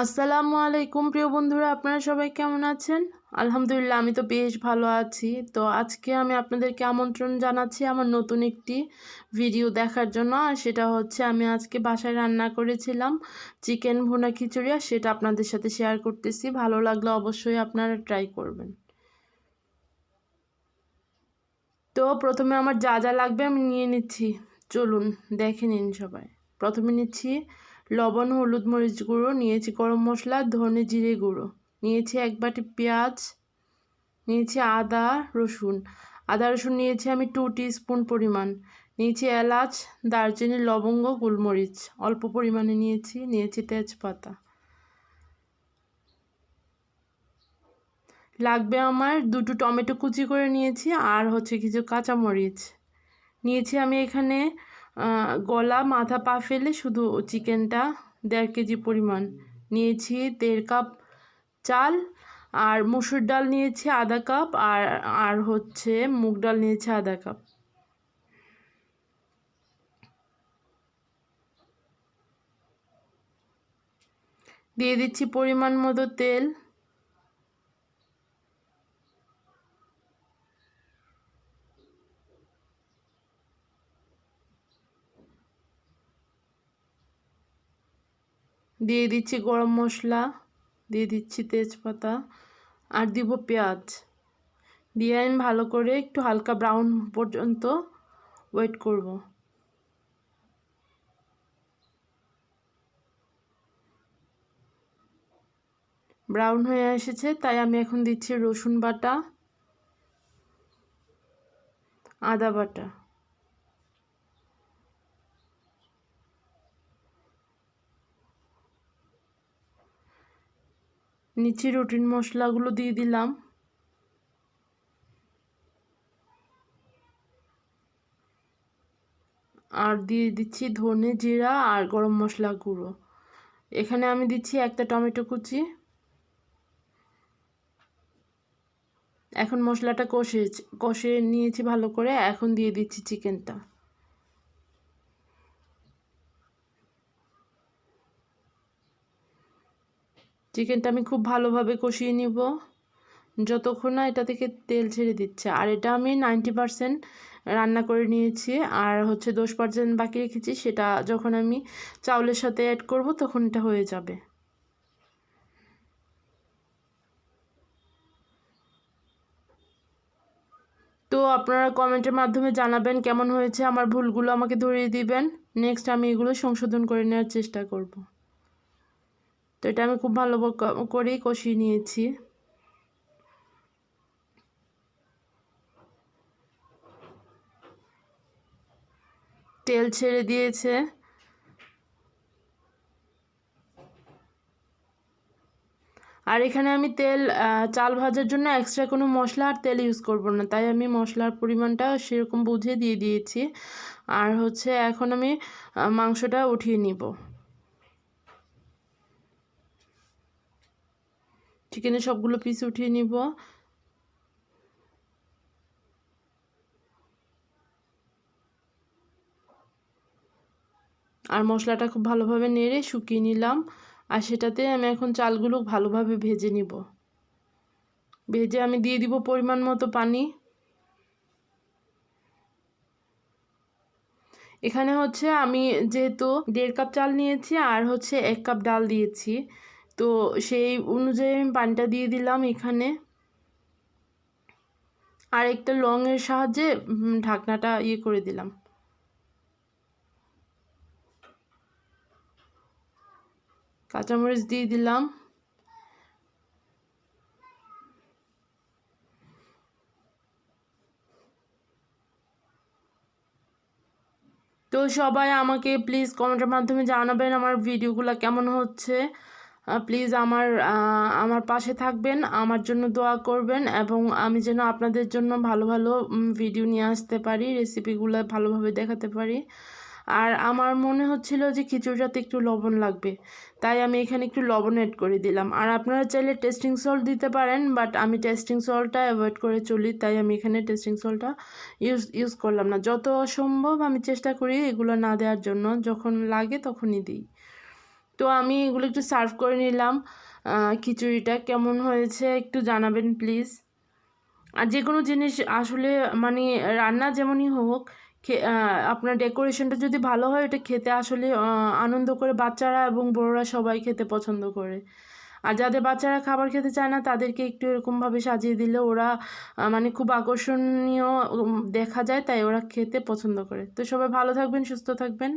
আসসালামু আলাইকুম প্রিয় বন্ধুরা, আপনারা সবাই কেমন আছেন? আলহামদুলিল্লাহ, আমি তো বেশ ভালো আছি। তো আজকে আমি আপনাদেরকে আমন্ত্রণ জানাচ্ছি আমার নতুন একটি ভিডিও দেখার জন্য। আর সেটা হচ্ছে আমি আজকে বাসায় রান্না করেছিলাম চিকেন ভুনা খিচুড়ি, আর সেটা আপনাদের সাথে শেয়ার করতেছি। ভালো লাগলে অবশ্যই আপনারা ট্রাই করবেন। তো প্রথমে আমার যা যা লাগবে আমি নিয়ে নিচ্ছি, চলুন দেখে নিন সবাই। প্রথমে নিচ্ছি লবণ, হলুদ, মরিচ গুঁড়ো, নিয়েছি গরম মশলা, ধনে জিরে গুঁড়ো, নিয়েছি এক বাটি পেঁয়াজ, নিয়েছি আদা রসুন নিয়েছি আমি 2 টিস্পুন পরিমাণ, নিয়েছি এলাচ, দারচিনি, লবঙ্গ, গোলমরিচ অল্প পরিমাণে নিয়েছি তেজপাতা। লাগবে আমার 2টো টমেটো কুচি করে নিয়েছি, আর হচ্ছে কিছু কাঁচামরিচ নিয়েছি। আমি এখানে গলা মাথা পা ফেলে শুধু চিকেনটা 1.5 কেজি পরিমাণ নিয়েছি। 1.5 কাপ চাল, আর মসুর ডাল নিয়েছি আধা কাপ, আর হচ্ছে মুগ ডাল নিয়েছি আধা কাপ। দিয়ে দিচ্ছি পরিমাণ মতো তেল। দিয়ে দিচ্ছি গরম মশলা, দিয়ে দিচ্ছি তেজপাতা, আর দিব পেঁয়াজ। দিয়ে আমি ভালো করে একটু হালকা ব্রাউন পর্যন্ত ওয়েট করব। ব্রাউন হয়ে এসেছে, তাই আমি এখন দিচ্ছি রসুন বাটা, আদা বাটা, নিচে রুটিন মশলাগুলো দিয়ে দিলাম, আর দিয়ে দিচ্ছি ধনে জিরা আর গরম মশলা গুঁড়ো। এখানে আমি দিচ্ছি একটা টমেটো কুচি। এখন মশলাটা কষে নিয়েছি ভালো করে। এখন দিয়ে দিচ্ছি চিকেনটা। চিকেনটা আমি খুব ভালোভাবে কষিয়ে নিব যতক্ষণ না এটা থেকে তেল ছেড়ে দিচ্ছে। আর এটা আমি 90% রান্না করে নিয়েছি, আর হচ্ছে 10% বাকি রেখেছি। সেটা যখন আমি চাউলের সাথে অ্যাড করব তখন এটা হয়ে যাবে। তো আপনারা কমেন্টের মাধ্যমে জানাবেন কেমন হয়েছে, আমার ভুলগুলো আমাকে ধরিয়ে দিবেন। নেক্সট আমি এগুলো সংশোধন করে নেওয়ার চেষ্টা করব। তো এটা আমি খুব ভালো করেই কষিয়ে নিয়েছি। তেল ছেড়ে দিয়েছে। আর এখানে আমি চাল ভাজার জন্য এক্সট্রা কোনো মশলা আর তেল ইউজ করব না, তাই আমি মশলার পরিমাণটা সেরকম বুঝে দিয়ে দিয়েছি। আর হচ্ছে এখন আমি মাংসটা উঠিয়ে নিব। চিকেনের সবগুলো পিস উঠিয়ে নিব। আর মশলাটা খুব ভালোভাবে নেড়ে শুকিয়ে নিলাম। আর সেটাতে আমি এখন চালগুলো ভালোভাবে ভেজে নিব। ভেজে আমি দিয়ে দিব পরিমাণ মতো পানি। এখানে হচ্ছে আমি যেহেতু 1.5 কাপ চাল নিয়েছি, আর হচ্ছে 1 কাপ ডাল দিয়েছি, তো সেই অনুযায়ী আমি পানিটা দিয়ে দিলাম এখানে। আর একটা লংয়ের সাহায্যে ঢাকনাটা করে দিলাম। কাঁচামরিচ দিয়ে দিলাম। তো সবাই আমাকে প্লিজ কমেন্টের মাধ্যমে জানাবেন আমার ভিডিওগুলো কেমন হচ্ছে। প্লিজ আমার পাশে থাকবেন, আমার জন্য দোয়া করবেন, এবং আমি যেন আপনাদের জন্য ভালো ভালো ভিডিও নিয়ে আসতে পারি, রেসিপিগুলো ভালোভাবে দেখাতে পারি। আর আমার মনে হচ্ছিল যে খিচুড়িটাতে একটু লবণ লাগবে, তাই আমি এখানে একটু লবণ অ্যাড করে দিলাম। আর আপনারা চাইলে টেস্টিং সল্ট দিতে পারেন, বাট আমি টেস্টিং সল্টটা অ্যাভয়েড করে চলি, তাই আমি এখানে টেস্টিং সল্টটা ইউজ করলাম না। যত সম্ভব আমি চেষ্টা করি এগুলো না দেওয়ার জন্য, যখন লাগে তখনই দিই। তো আমি এগুলো একটু সার্ভ করে নিলাম। খিচুড়িটা কেমন হয়েছে একটু জানাবেন প্লিজ। আর যে কোনো জিনিস আসলে মানে রান্না যেমনই হোক, আপনার ডেকোরেশনটা যদি ভালো হয় এটা খেতে আসলে আনন্দ করে বাচ্চারা এবং বড়রা সবাই খেতে পছন্দ করে। আর যাদের বাচ্চারা খাবার খেতে চায় না তাদেরকে একটু এরকমভাবে সাজিয়ে দিলে ওরা মানে খুব আকর্ষণীয় দেখা যায়, তাই ওরা খেতে পছন্দ করে। তো সবাই ভালো থাকবেন, সুস্থ থাকবেন।